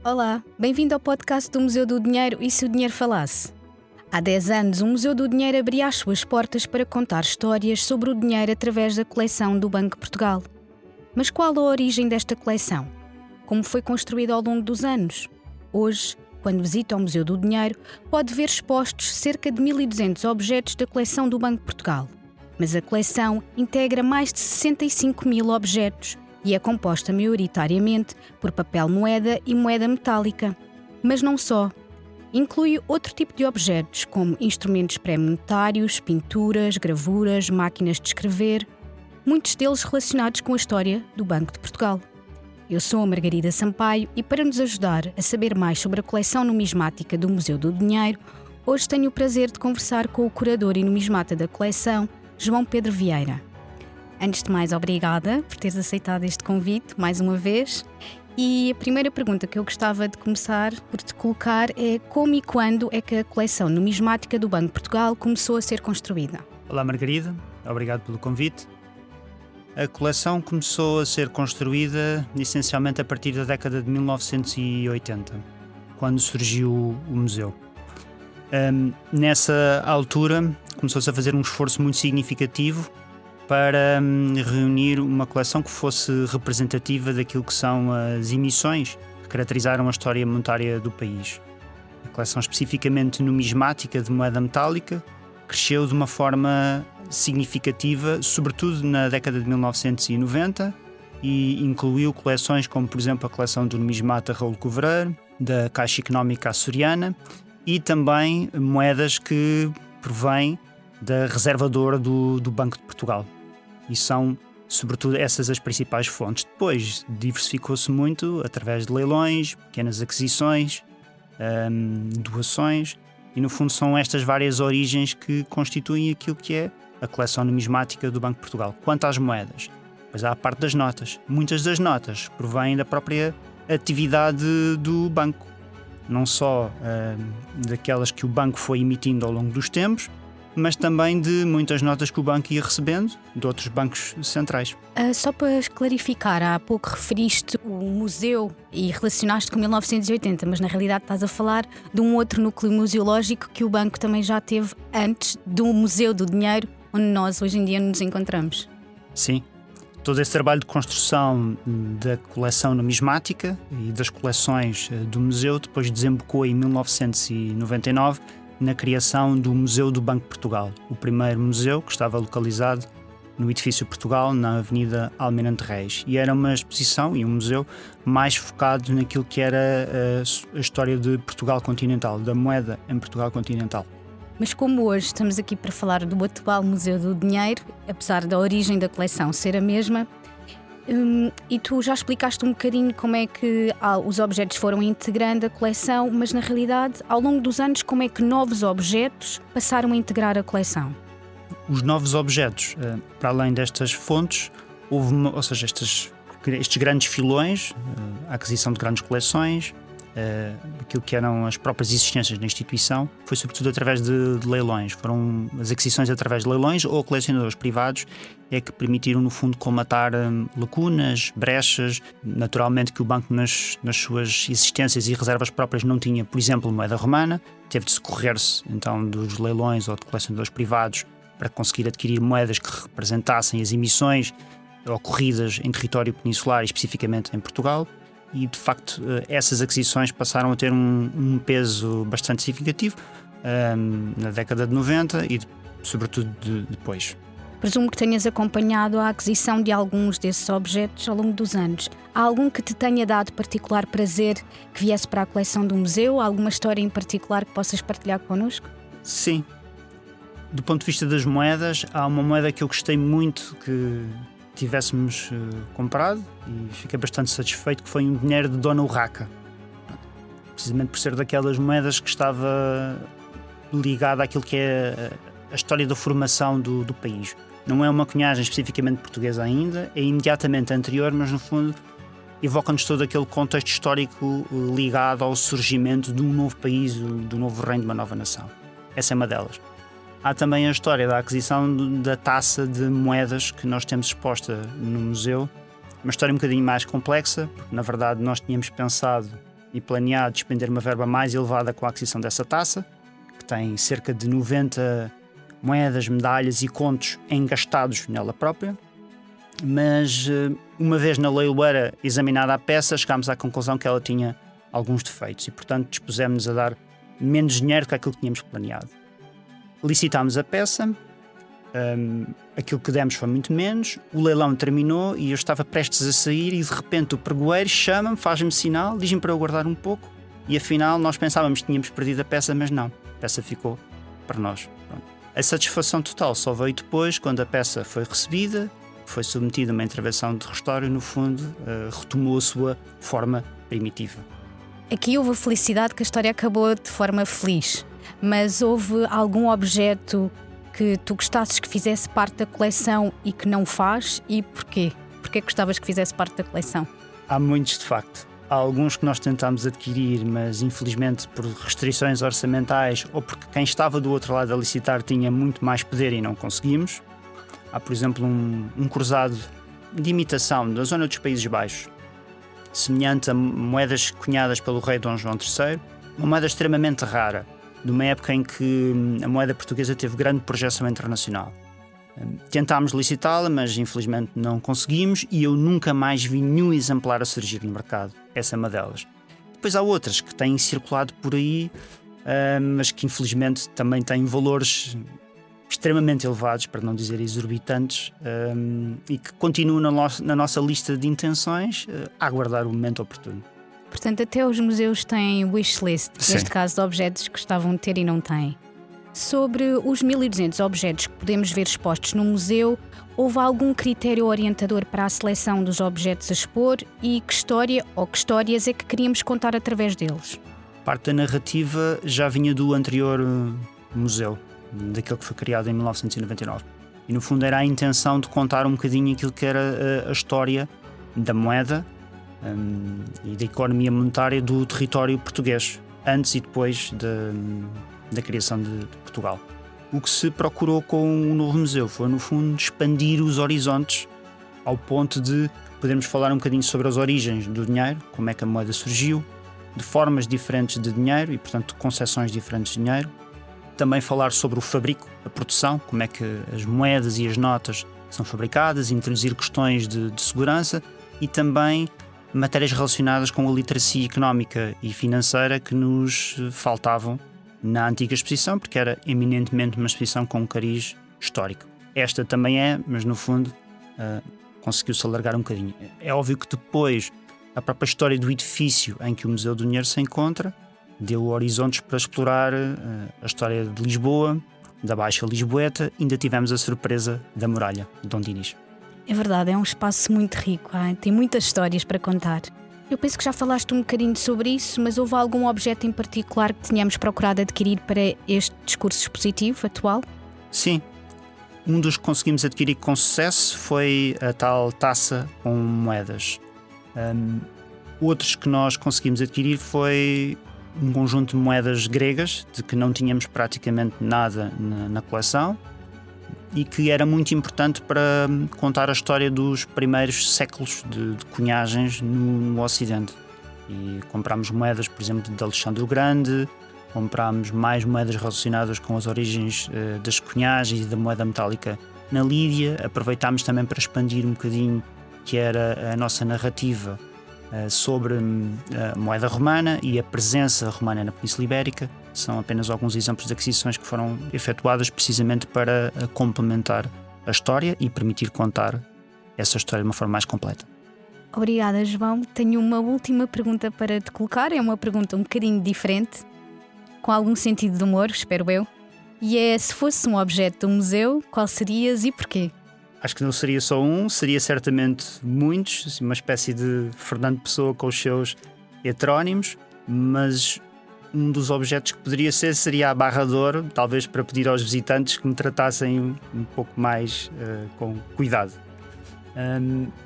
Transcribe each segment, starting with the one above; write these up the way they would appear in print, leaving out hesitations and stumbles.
Olá, bem-vindo ao podcast do Museu do Dinheiro e se o dinheiro falasse. Há 10 anos, o Museu do Dinheiro abria as suas portas para contar histórias sobre o dinheiro através da coleção do Banco de Portugal. Mas qual a origem desta coleção? Como foi construída ao longo dos anos? Hoje, quando visita o Museu do Dinheiro, pode ver expostos cerca de 1.200 objetos da coleção do Banco de Portugal. Mas a coleção integra mais de 65.000 objetos e é composta maioritariamente por papel moeda e moeda metálica. Mas não só. Inclui outro tipo de objetos, como instrumentos pré-monetários, pinturas, gravuras, máquinas de escrever, muitos deles relacionados com a história do Banco de Portugal. Eu sou a Margarida Sampaio e para nos ajudar a saber mais sobre a coleção numismática do Museu do Dinheiro, hoje tenho o prazer de conversar com o curador e numismata da coleção, João Pedro Vieira. Antes de mais, obrigada por teres aceitado este convite, mais uma vez. E a primeira pergunta que eu gostava de começar por te colocar é como e quando é que a coleção numismática do Banco de Portugal começou a ser construída? Olá Margarida, obrigado pelo convite. A coleção começou a ser construída essencialmente a partir da década de 1980, quando surgiu o museu. Nessa altura começou-se a fazer um esforço muito significativo para reunir uma coleção que fosse representativa daquilo que são as emissões que caracterizaram a história monetária do país. A coleção especificamente numismática de moeda metálica cresceu de uma forma significativa, sobretudo na década de 1990, e incluiu coleções como, por exemplo, a coleção do numismata Raul Covereiro, da Caixa Económica Açoriana, e também moedas que provêm da Reserva de Ouro do Banco de Portugal. E são, sobretudo, essas as principais fontes. Depois, diversificou-se muito através de leilões, pequenas aquisições, doações, e no fundo são estas várias origens que constituem aquilo que é a coleção numismática do Banco de Portugal. Quanto às moedas, pois há a parte das notas. Muitas das notas provêm da própria atividade do banco, não só daquelas que o banco foi emitindo ao longo dos tempos, mas também de muitas notas que o banco ia recebendo de outros bancos centrais. Só para clarificar, há pouco referiste o museu e relacionaste com 1980, mas na realidade estás a falar de um outro núcleo museológico que o banco também já teve antes do Museu do Dinheiro, onde nós hoje em dia nos encontramos. Sim, todo esse trabalho de construção da coleção numismática e das coleções do museu depois desembocou em 1999 na criação do Museu do Banco de Portugal, o primeiro museu que estava localizado no Edifício Portugal, na Avenida Almirante Reis. E era uma exposição e um museu mais focado naquilo que era a história de Portugal continental, da moeda em Portugal continental. Mas como hoje estamos aqui para falar do atual Museu do Dinheiro, apesar da origem da coleção ser a mesma, e tu já explicaste um bocadinho como é que os objetos foram integrando a coleção, mas na realidade, ao longo dos anos, como é que novos objetos passaram a integrar a coleção? Os novos objetos, para além destas fontes, houve, estes grandes filões, a aquisição de grandes coleções, aquilo que eram as próprias existências da instituição, foi sobretudo através de leilões. Foram as aquisições através de leilões ou colecionadores privados é que permitiram, no fundo, colmatar lacunas, brechas. Naturalmente que o banco nas suas existências e reservas próprias não tinha, por exemplo, moeda romana, teve de socorrer-se então dos leilões ou de colecionadores privados para conseguir adquirir moedas que representassem as emissões ocorridas em território peninsular, especificamente em Portugal. E, de facto, essas aquisições passaram a ter um peso bastante significativo na década de 90 e, sobretudo, depois. Presumo que tenhas acompanhado a aquisição de alguns desses objetos ao longo dos anos. Há algum que te tenha dado particular prazer que viesse para a coleção do museu? Alguma história em particular que possas partilhar connosco? Sim. Do ponto de vista das moedas, há uma moeda que eu gostei muito que tivéssemos comprado e fiquei bastante satisfeito, que foi um dinheiro de Dona Urraca, precisamente por ser daquelas moedas que estava ligada àquilo que é a história da formação do país. Não é uma cunhagem especificamente portuguesa ainda, é imediatamente anterior, mas no fundo evoca-nos todo aquele contexto histórico ligado ao surgimento de um novo país, do novo reino de uma nova nação. Essa é uma delas. há também a história da aquisição da taça de moedas que nós temos exposta no museu. Uma história um bocadinho mais complexa, porque na verdade nós tínhamos pensado e planeado despender uma verba mais elevada com a aquisição dessa taça, que tem cerca de 90 moedas, medalhas e contos engastados nela própria. Mas uma vez na leiloeira examinada a peça, chegámos à conclusão que ela tinha alguns defeitos e, portanto, dispusemos-nos a dar menos dinheiro do que aquilo que tínhamos planeado. Licitámos a peça, aquilo que demos foi muito menos, o leilão terminou e eu estava prestes a sair e de repente o pregoeiro chama-me, faz-me sinal, diz-me para eu guardar um pouco e afinal nós pensávamos que tínhamos perdido a peça, mas não, a peça ficou para nós. Pronto. A satisfação total só veio depois, quando a peça foi recebida, foi submetida a uma intervenção de restauro e no fundo retomou a sua forma primitiva. Aqui houve a felicidade que a história acabou de forma feliz, mas houve algum objeto que tu gostasses que fizesse parte da coleção e que não faz, e porquê? Porquê gostavas que fizesse parte da coleção? Há muitos, de facto. Há alguns que nós tentámos adquirir, mas infelizmente por restrições orçamentais ou porque quem estava do outro lado a licitar tinha muito mais poder e não conseguimos. Há, por exemplo, um cruzado de imitação da zona dos Países Baixos, semelhante a moedas cunhadas pelo rei Dom João III, uma moeda extremamente rara, de uma época em que a moeda portuguesa teve grande projeção internacional. Tentámos licitá-la, mas infelizmente não conseguimos e eu nunca mais vi nenhum exemplar a surgir no mercado. Essa é uma delas. Depois há outras que têm circulado por aí, mas que infelizmente também têm valores extremamente elevados, para não dizer exorbitantes, e que continuam na nossa lista de intenções a aguardar o momento oportuno. Portanto, até os museus têm wishlist, neste caso de objetos que gostavam de ter e não têm. Sobre os 1200 objetos que podemos ver expostos no museu, houve algum critério orientador para a seleção dos objetos a expor e que história ou que histórias é que queríamos contar através deles? Parte da narrativa já vinha do anterior museu, daquele que foi criado em 1999. E no fundo era a intenção de contar um bocadinho aquilo que era a história da moeda e da economia monetária do território português, antes e depois da criação de Portugal. O que se procurou com o novo museu foi, no fundo, expandir os horizontes ao ponto de podermos falar um bocadinho sobre as origens do dinheiro, como é que a moeda surgiu, de formas diferentes de dinheiro e, portanto, de concepções diferentes de dinheiro. Também falar sobre o fabrico, a produção, como é que as moedas e as notas são fabricadas, introduzir questões de segurança e também matérias relacionadas com a literacia económica e financeira que nos faltavam na antiga exposição, porque era eminentemente uma exposição com um cariz histórico. Esta também é, mas no fundo conseguiu-se alargar um bocadinho. É óbvio que depois a própria história do edifício em que o Museu do Dinheiro se encontra deu horizontes para explorar a história de Lisboa, da Baixa Lisboeta, ainda tivemos a surpresa da muralha de Dom Dinis. É verdade, é um espaço muito rico, tem muitas histórias para contar. Eu penso que já falaste um bocadinho sobre isso, mas houve algum objeto em particular que tenhamos procurado adquirir para este discurso expositivo atual? Sim. Um dos que conseguimos adquirir com sucesso foi a tal taça com moedas. Outros que nós conseguimos adquirir foi um conjunto de moedas gregas, de que não tínhamos praticamente nada na coleção e que era muito importante para contar a história dos primeiros séculos de cunhagens no Ocidente. E comprámos moedas, por exemplo, de Alexandre o Grande, comprámos mais moedas relacionadas com as origens das cunhagens e da moeda metálica na Lídia. Aproveitámos também para expandir um bocadinho que era a nossa narrativa sobre a moeda romana e a presença romana na Península Ibérica. São apenas alguns exemplos de aquisições que foram efetuadas precisamente para complementar a história e permitir contar essa história de uma forma mais completa. Obrigada, João. Tenho uma última pergunta para te colocar. É uma pergunta um bocadinho diferente, com algum sentido de humor, espero eu. E é: se fosse um objeto do museu, qual serias e porquê? Acho que não seria só um, seria certamente muitos, assim, uma espécie de Fernando Pessoa com os seus heterónimos, mas um dos objetos que poderia ser seria a barra de ouro, talvez para pedir aos visitantes que me tratassem um pouco mais com cuidado.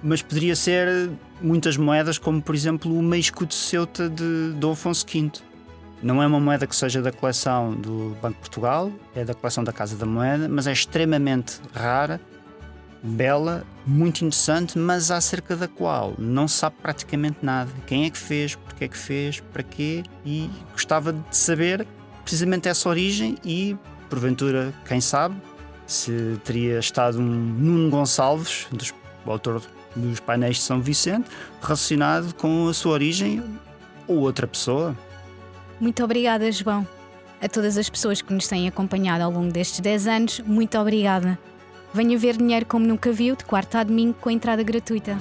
Mas poderia ser muitas moedas, como por exemplo o meio escudo de Ceuta de Dom Afonso V. Não é uma moeda que seja da coleção do Banco de Portugal, é da coleção da Casa da Moeda, mas é extremamente rara, bela, muito interessante, mas acerca da qual não se sabe praticamente nada. Quem é que fez, porque é que fez, para quê, e gostava de saber precisamente essa origem e, porventura, quem sabe, se teria estado um Nuno Gonçalves, o autor dos Painéis de São Vicente, relacionado com a sua origem ou outra pessoa. Muito obrigada, João. A todas as pessoas que nos têm acompanhado ao longo destes 10 anos, muito obrigada. Venha ver Dinheiro Como Nunca Viu, de quarta a domingo, com entrada gratuita.